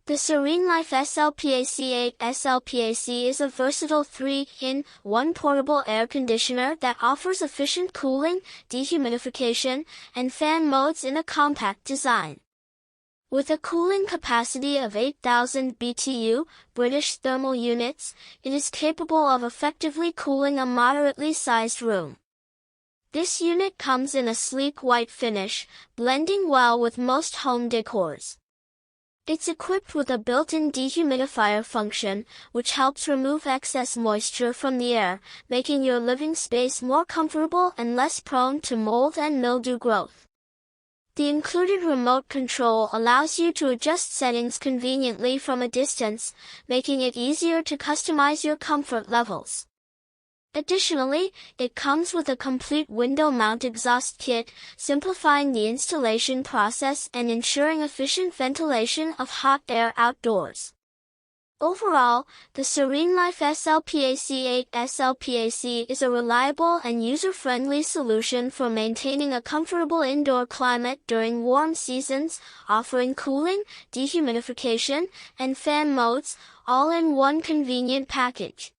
The SereneLife SLPAC 8 SLPAC is a versatile 3-in-1 portable air conditioner that offers efficient cooling, dehumidification, and fan modes in a compact design. With a cooling capacity of 8,000 BTU, British thermal units, it is capable of effectively cooling a moderately sized room. This unit comes in a sleek white finish, blending well with most home decors. It's equipped with a built-in dehumidifier function, which helps remove excess moisture from the air, making your living space more comfortable and less prone to mold and mildew growth. The included remote control allows you to adjust settings conveniently from a distance, making it easier to customize your comfort levels. Additionally, it comes with a complete window mount exhaust kit, simplifying the installation process and ensuring efficient ventilation of hot air outdoors. Overall, the SereneLife SLPAC 8 SLPAC is a reliable and user-friendly solution for maintaining a comfortable indoor climate during warm seasons, offering cooling, dehumidification, and fan modes, all in one convenient package.